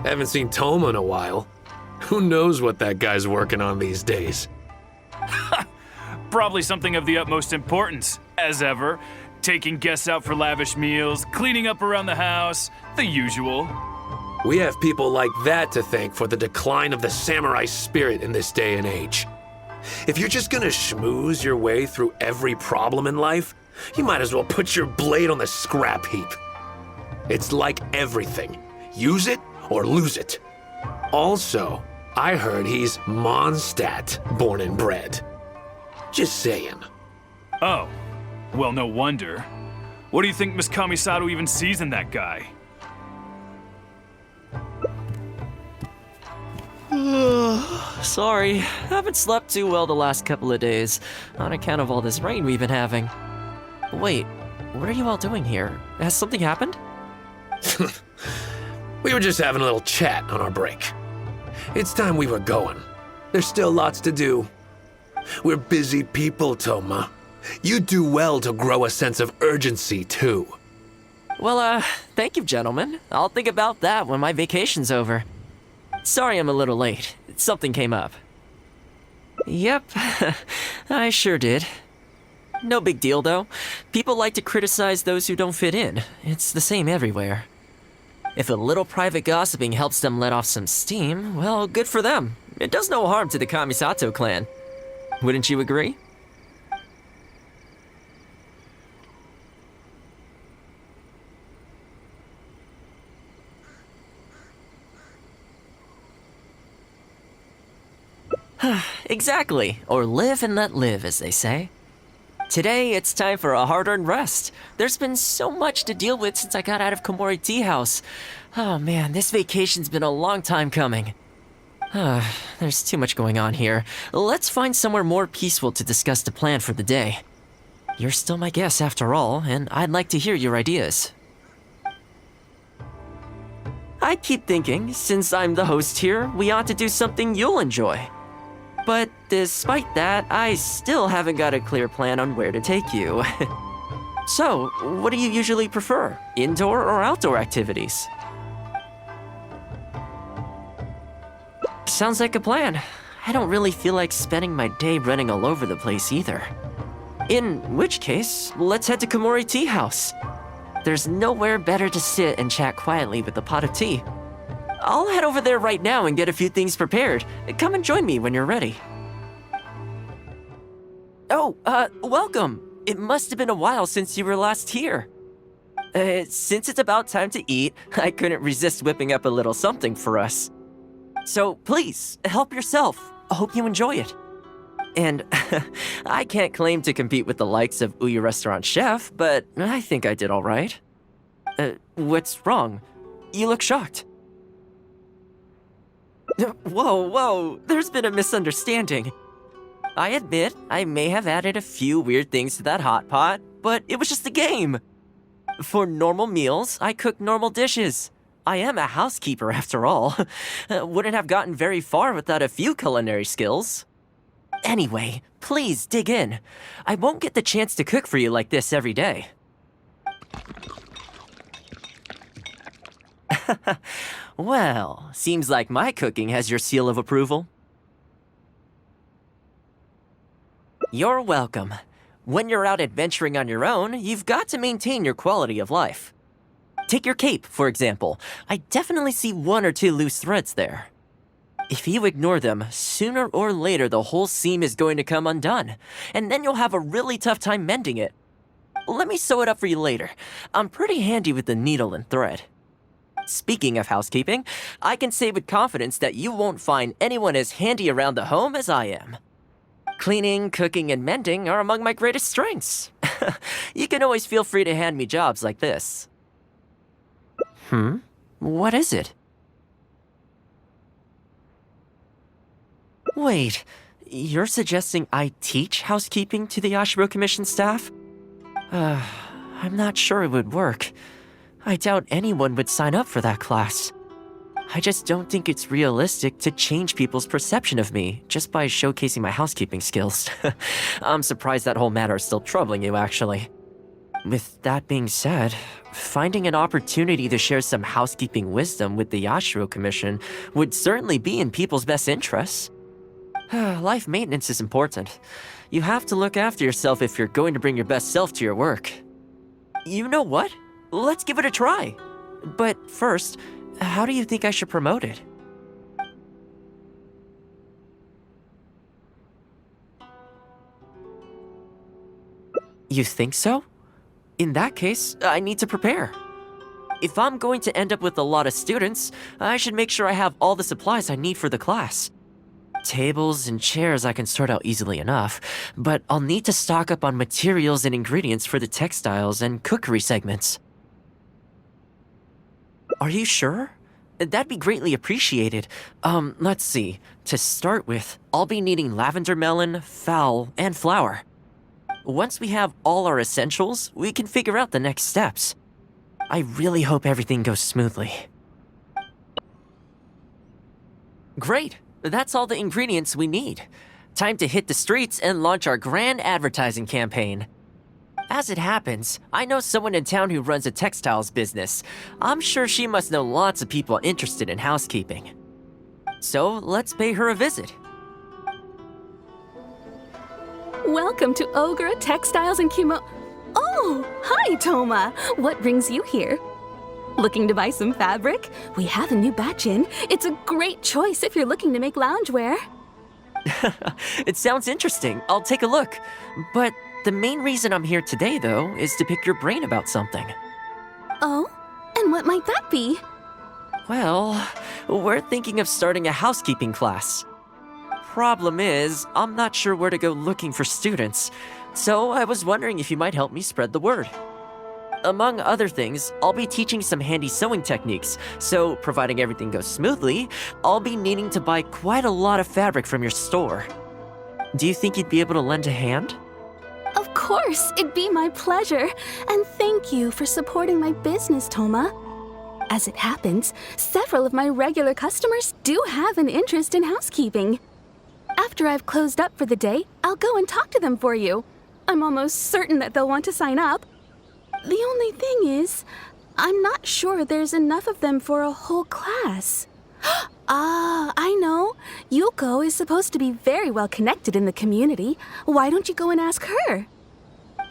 Haven't seen Thoma in a while. Who knows what that guy's working on these days? Probably something of the utmost importance, as ever. Taking guests out for lavish meals, cleaning up around the house, the usual. We have people like that to thank for the decline of the samurai spirit in this day and age. If you're just gonna schmooze your way through every problem in life, you might as well put your blade on the scrap heap. It's like everything. Use it or lose it. Also, I heard he's Mondstadt born and bred. Just saying. Oh, well, no wonder. What do you think Miss Kamisato even sees in that guy? Sorry, haven't slept too well the last couple of days, on account of all this rain we've been having. Wait, what are you all doing here? Has something happened? We were just having a little chat on our break. It's time we were going. There's still lots to do. We're busy people, Thoma. You do well to grow a sense of urgency, too. Well, thank you, gentlemen. I'll think about that when my vacation's over. Sorry I'm a little late. Something came up. Yep, I sure did. No big deal, though. People like to criticize those who don't fit in. It's the same everywhere. If a little private gossiping helps them let off some steam, well, good for them. It does no harm to the Kamisato clan. Wouldn't you agree? Exactly, or live and let live, as they say. Today, it's time for a hard-earned rest. There's been so much to deal with since I got out of Komori Tea House. Oh man, this vacation's been a long time coming. There's too much going on here. Let's find somewhere more peaceful to discuss the plan for the day. You're still my guest after all, and I'd like to hear your ideas. I keep thinking, since I'm the host here, we ought to do something you'll enjoy. But despite that, I still haven't got a clear plan on where to take you. So, what do you usually prefer? Indoor or outdoor activities? Sounds like a plan. I don't really feel like spending my day running all over the place either. In which case, let's head to Komori Tea House. There's nowhere better to sit and chat quietly with a pot of tea. I'll head over there right now and get a few things prepared. Come and join me when you're ready. Oh, welcome. It must have been a while since you were last here. Since it's about time to eat, I couldn't resist whipping up a little something for us. So please, help yourself. I hope you enjoy it. And I can't claim to compete with the likes of Ouya Restaurant Chef, but I think I did all right. What's wrong? You look shocked. Whoa, there's been a misunderstanding. I admit, I may have added a few weird things to that hot pot, but it was just a game. For normal meals, I cook normal dishes. I am a housekeeper after all. Wouldn't have gotten very far without a few culinary skills. Anyway, please dig in. I won't get the chance to cook for you like this every day. Well, seems like my cooking has your seal of approval. You're welcome. When you're out adventuring on your own, you've got to maintain your quality of life. Take your cape, for example. I definitely see one or two loose threads there. If you ignore them, sooner or later the whole seam is going to come undone, and then you'll have a really tough time mending it. Let me sew it up for you later. I'm pretty handy with the needle and thread. Speaking of housekeeping, I can say with confidence that you won't find anyone as handy around the home as I am. Cleaning, cooking, and mending are among my greatest strengths. You can always feel free to hand me jobs like this. What is it? Wait, you're suggesting I teach housekeeping to the Ashiro Commission staff? I'm not sure it would work. I doubt anyone would sign up for that class. I just don't think it's realistic to change people's perception of me just by showcasing my housekeeping skills. I'm surprised that whole matter is still troubling you, actually. With that being said, finding an opportunity to share some housekeeping wisdom with the Yashiro Commission would certainly be in people's best interests. Life maintenance is important. You have to look after yourself if you're going to bring your best self to your work. You know what? Let's give it a try. But first, how do you think I should promote it? You think so? In that case, I need to prepare. If I'm going to end up with a lot of students, I should make sure I have all the supplies I need for the class. Tables and chairs I can sort out easily enough, but I'll need to stock up on materials and ingredients for the textiles and cookery segments. Are you sure? That'd be greatly appreciated. Let's see. To start with, I'll be needing lavender melon, fowl, and flour. Once we have all our essentials, we can figure out the next steps. I really hope everything goes smoothly. Great! That's all the ingredients we need. Time to hit the streets and launch our grand advertising campaign. As it happens, I know someone in town who runs a textiles business. I'm sure she must know lots of people interested in housekeeping. So let's pay her a visit. Welcome to Ogre Textiles and Oh, hi, Thoma. What brings you here? Looking to buy some fabric? We have a new batch in. It's a great choice if you're looking to make loungewear. It sounds interesting. I'll take a look. But the main reason I'm here today, though, is to pick your brain about something. Oh? And what might that be? Well, we're thinking of starting a housekeeping class. Problem is, I'm not sure where to go looking for students, so I was wondering if you might help me spread the word. Among other things, I'll be teaching some handy sewing techniques, so providing everything goes smoothly, I'll be needing to buy quite a lot of fabric from your store. Do you think you'd be able to lend a hand? Of course, it'd be my pleasure. And thank you for supporting my business, Thoma. As it happens, several of my regular customers do have an interest in housekeeping. After I've closed up for the day, I'll go and talk to them for you. I'm almost certain that they'll want to sign up. The only thing is, I'm not sure there's enough of them for a whole class. Ah, I know. Yuko is supposed to be very well connected in the community. Why don't you go and ask her?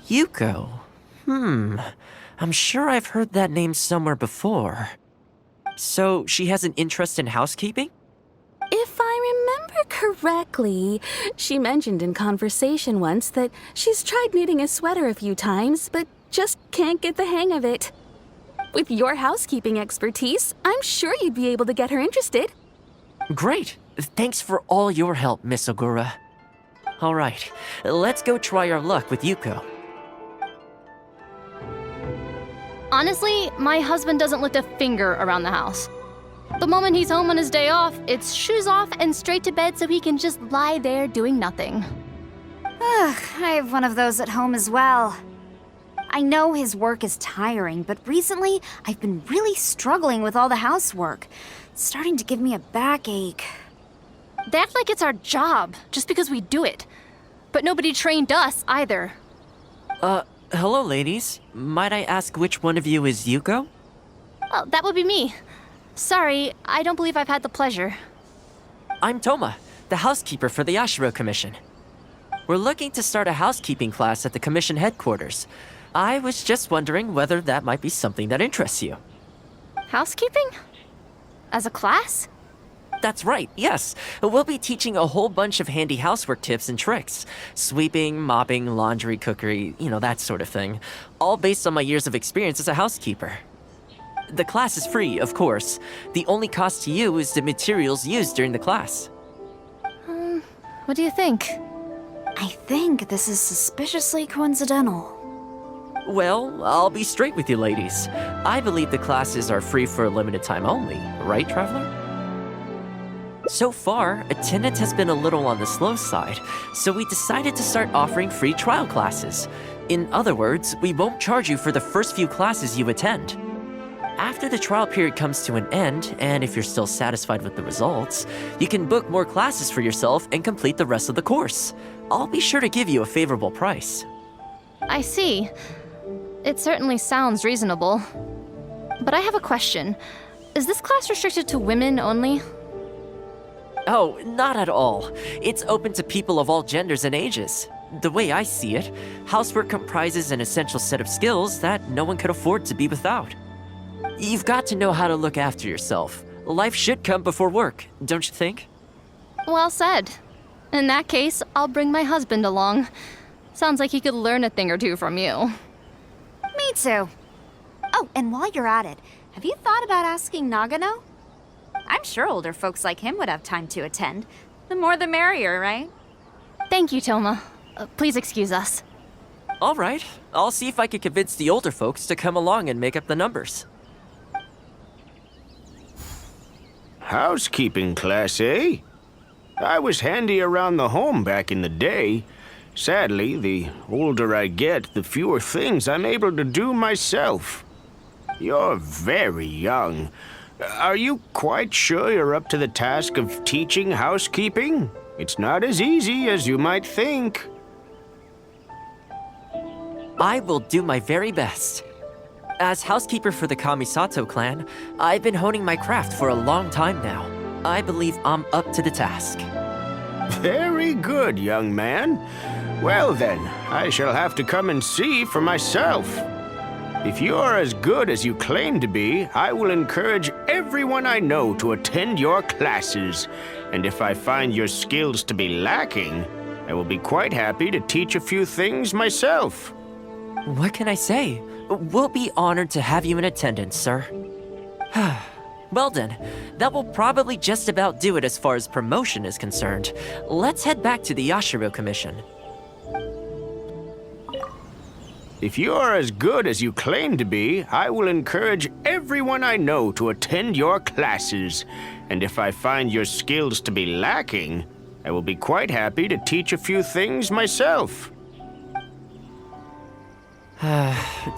Yuko? I'm sure I've heard that name somewhere before. So, she has an interest in housekeeping? If I remember correctly, she mentioned in conversation once that she's tried knitting a sweater a few times, but just can't get the hang of it. With your housekeeping expertise, I'm sure you'd be able to get her interested. Great! Thanks for all your help, Miss Ogura. Alright, let's go try our luck with Yuko. Honestly, my husband doesn't lift a finger around the house. The moment he's home on his day off, it's shoes off and straight to bed so he can just lie there doing nothing. Ugh, I have one of those at home as well. I know his work is tiring, but recently I've been really struggling with all the housework. It's starting to give me a backache. They act like it's our job, just because we do it. But nobody trained us, either. Hello, ladies. Might I ask which one of you is Yuko? Well, that would be me. Sorry, I don't believe I've had the pleasure. I'm Thoma, the housekeeper for the Yashiro Commission. We're looking to start a housekeeping class at the commission headquarters. I was just wondering whether that might be something that interests you. Housekeeping? As a class? That's right, yes. We'll be teaching a whole bunch of handy housework tips and tricks. Sweeping, mopping, laundry, cookery, that sort of thing. All based on my years of experience as a housekeeper. The class is free, of course. The only cost to you is the materials used during the class. What do you think? I think this is suspiciously coincidental. Well, I'll be straight with you ladies. I believe the classes are free for a limited time only, right, Traveler? So far, attendance has been a little on the slow side, so we decided to start offering free trial classes. In other words, we won't charge you for the first few classes you attend. After the trial period comes to an end, and if you're still satisfied with the results, you can book more classes for yourself and complete the rest of the course. I'll be sure to give you a favorable price. I see. It certainly sounds reasonable. But I have a question. Is this class restricted to women only? Oh, not at all. It's open to people of all genders and ages. The way I see it, housework comprises an essential set of skills that no one could afford to be without. You've got to know how to look after yourself. Life should come before work, don't you think? Well said. In that case, I'll bring my husband along. Sounds like he could learn a thing or two from you. Me too. Oh, and while you're at it, have you thought about asking Nagano? I'm sure older folks like him would have time to attend. The more the merrier, right? Thank you, Thoma. Please excuse us. All right, I'll see if I can convince the older folks to come along and make up the numbers. Housekeeping class, eh? I was handy around the home back in the day. Sadly, the older I get, the fewer things I'm able to do myself. You're very young. Are you quite sure you're up to the task of teaching housekeeping? It's not as easy as you might think. I will do my very best. As housekeeper for the Kamisato clan, I've been honing my craft for a long time now. I believe I'm up to the task. Very good, young man. Well then, I shall have to come and see for myself. If you're as good as you claim to be, I will encourage everyone I know to attend your classes. And if I find your skills to be lacking, I will be quite happy to teach a few things myself. What can I say? We'll be honored to have you in attendance, sir. Well then, that will probably just about do it as far as promotion is concerned. Let's head back to the Yashiro Commission. If you're as good as you claim to be, I will encourage everyone I know to attend your classes. And if I find your skills to be lacking, I will be quite happy to teach a few things myself.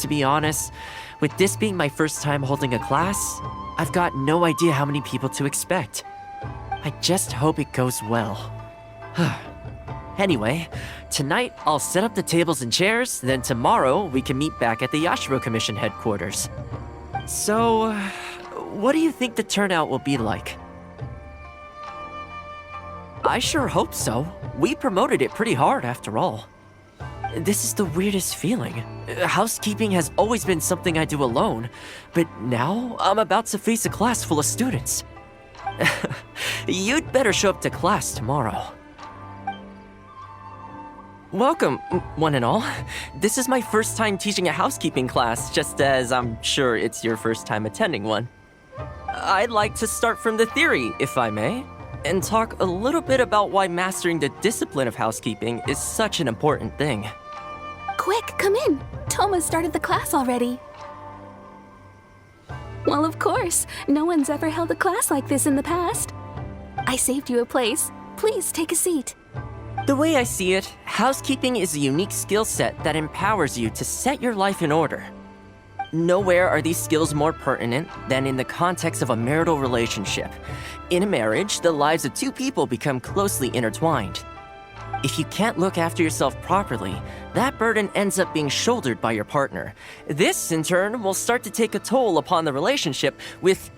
To be honest, with this being my first time holding a class, I've got no idea how many people to expect. I just hope it goes well. Anyway, tonight I'll set up the tables and chairs, then tomorrow we can meet back at the Yashiro Commission headquarters. So, what do you think the turnout will be like? I sure hope so. We promoted it pretty hard after all. This is the weirdest feeling. Housekeeping has always been something I do alone, but now I'm about to face a class full of students. You'd better show up to class tomorrow. Welcome, one and all. This is my first time teaching a housekeeping class, just as I'm sure it's your first time attending one. I'd like to start from the theory, if I may, and talk a little bit about why mastering the discipline of housekeeping is such an important thing. Quick, come in. Thoma started the class already. Well, of course. No one's ever held a class like this in the past. I saved you a place. Please take a seat. The way I see it, housekeeping is a unique skill set that empowers you to set your life in order. Nowhere are these skills more pertinent than in the context of a marital relationship. In a marriage, the lives of two people become closely intertwined. If you can't look after yourself properly, that burden ends up being shouldered by your partner. This, in turn, will start to take a toll upon the relationship with...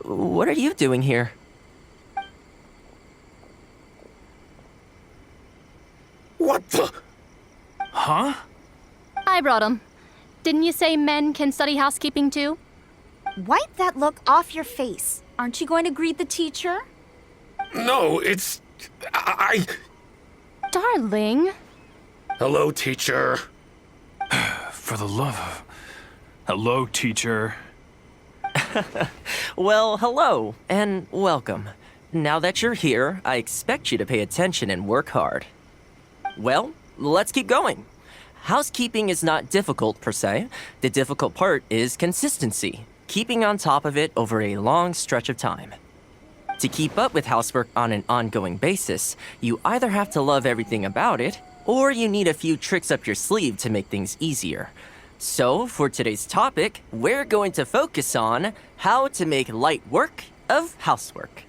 What are you doing here? What the? Huh? I brought him. Didn't you say men can study housekeeping too? Wipe that look off your face. Aren't you going to greet the teacher? No, it's... I... Darling. Hello, teacher. For the love of... Hello, teacher. Well, hello, and welcome. Now that you're here, I expect you to pay attention and work hard. Well, let's keep going. Housekeeping is not difficult per se. The difficult part is consistency, keeping on top of it over a long stretch of time. To keep up with housework on an ongoing basis, you either have to love everything about it, or you need a few tricks up your sleeve to make things easier. So, for today's topic, we're going to focus on how to make light work of housework.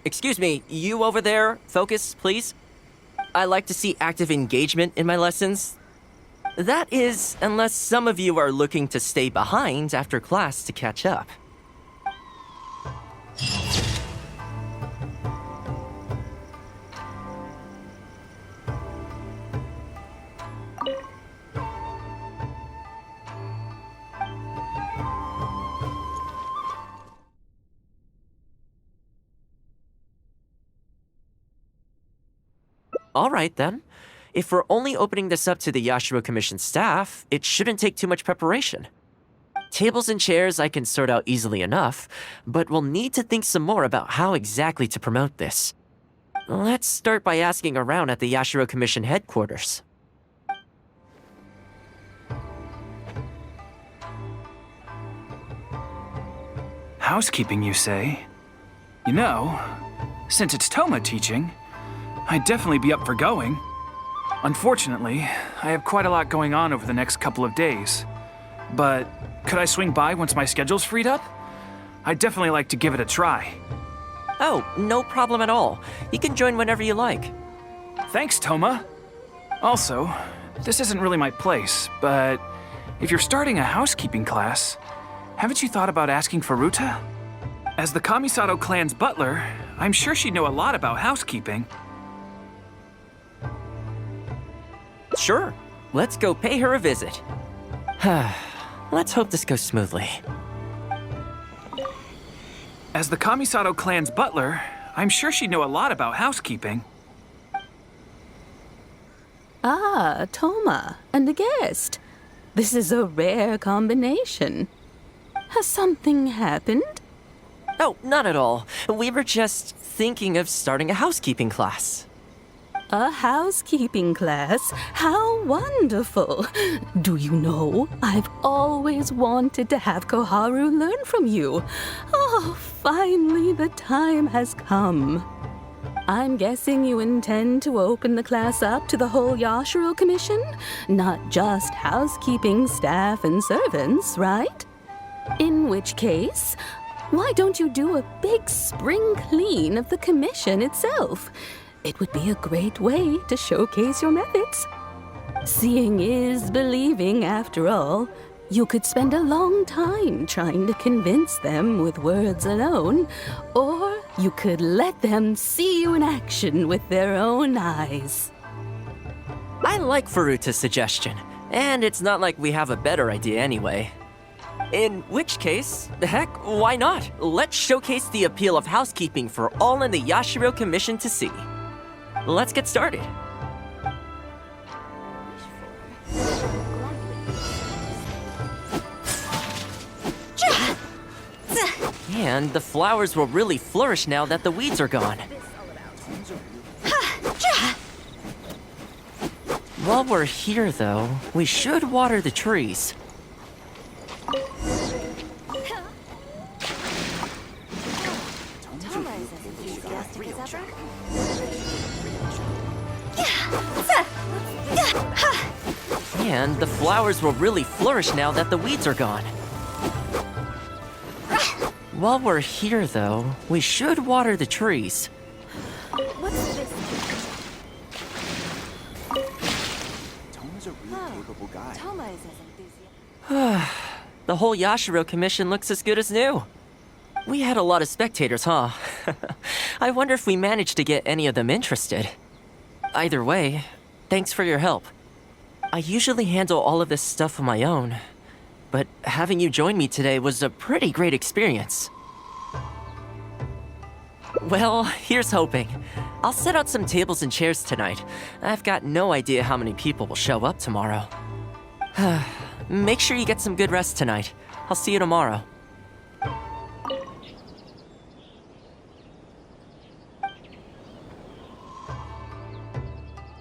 Excuse me, you over there, focus, please. I like to see active engagement in my lessons. That is, unless some of you are looking to stay behind after class to catch up. All right, then. If we're only opening this up to the Yashiro Commission staff, it shouldn't take too much preparation. Tables and chairs I can sort out easily enough, but we'll need to think some more about how exactly to promote this. Let's start by asking around at the Yashiro Commission headquarters. Housekeeping, you say? You know, since it's Thoma teaching, I'd definitely be up for going. Unfortunately, I have quite a lot going on over the next couple of days. But could I swing by once my schedule's freed up? I'd definitely like to give it a try. Oh, no problem at all. You can join whenever you like. Thanks, Thoma. Also, this isn't really my place, but if you're starting a housekeeping class, haven't you thought about asking for Ruta? As the Kamisato clan's butler, I'm sure she'd know a lot about housekeeping. Sure, let's go pay her a visit. Let's hope this goes smoothly. As the Kamisato clan's butler, I'm sure she'd know a lot about housekeeping. Ah, Thoma, and a guest. This is a rare combination. Has something happened? Oh, not at all. We were just thinking of starting a housekeeping class. A housekeeping class? How wonderful! Do you know, I've always wanted to have Koharu learn from you. Oh, finally the time has come. I'm guessing you intend to open the class up to the whole Yashiro Commission? Not just housekeeping staff and servants, right? In which case, why don't you do a big spring clean of the commission itself? It would be a great way to showcase your methods. Seeing is believing, after all. You could spend a long time trying to convince them with words alone, or you could let them see you in action with their own eyes. I like Furuta's suggestion, and it's not like we have a better idea anyway. In which case, heck, why not? Let's showcase the appeal of housekeeping for all in the Yashiro Commission to see. Let's get started. And the flowers will really flourish now that the weeds are gone. While we're here, though, we should water the trees. And the flowers will really flourish now that the weeds are gone. While we're here, though, we should water the trees. What's this? Toma's a really capable guy. Toma is as enthusiastic. The whole Yashiro Commission looks as good as new. We had a lot of spectators, huh? I wonder if we managed to get any of them interested. Either way, thanks for your help. I usually handle all of this stuff on my own, but having you join me today was a pretty great experience. Well, here's hoping. I'll set out some tables and chairs tonight. I've got no idea how many people will show up tomorrow. Make sure you get some good rest tonight. I'll see you tomorrow.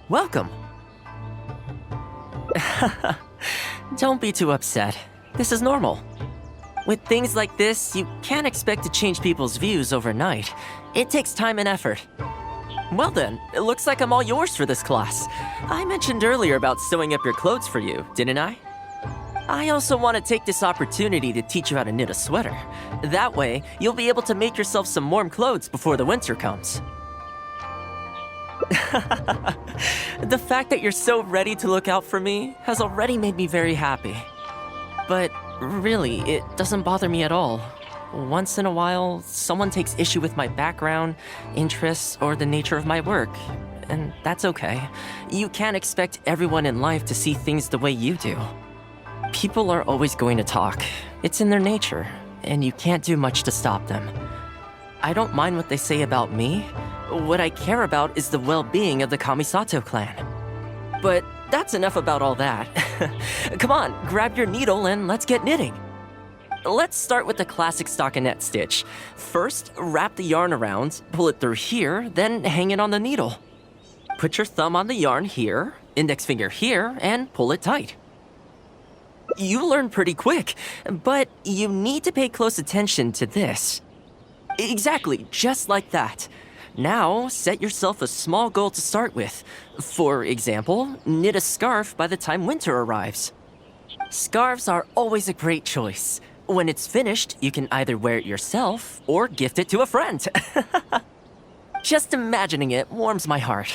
Welcome. Don't be too upset. This is normal. With things like this, you can't expect to change people's views overnight. It takes time and effort. Well then, it looks like I'm all yours for this class. I mentioned earlier about sewing up your clothes for you, didn't I? I also want to take this opportunity to teach you how to knit a sweater. That way, you'll be able to make yourself some warm clothes before the winter comes. The fact that you're so ready to look out for me has already made me very happy. But really, it doesn't bother me at all. Once in a while, someone takes issue with my background, interests, or the nature of my work. And that's okay. You can't expect everyone in life to see things the way you do. People are always going to talk. It's in their nature, and you can't do much to stop them. I don't mind what they say about me. What I care about is the well-being of the Kamisato clan. But that's enough about all that. Come on, grab your needle and let's get knitting. Let's start with the classic stockinette stitch. First, wrap the yarn around, pull it through here, then hang it on the needle. Put your thumb on the yarn here, index finger here, and pull it tight. You learn pretty quick, but you need to pay close attention to this. Exactly, just like that. Now, set yourself a small goal to start with. For example, knit a scarf by the time winter arrives. Scarves are always a great choice. When it's finished, you can either wear it yourself or gift it to a friend. Just imagining it warms my heart.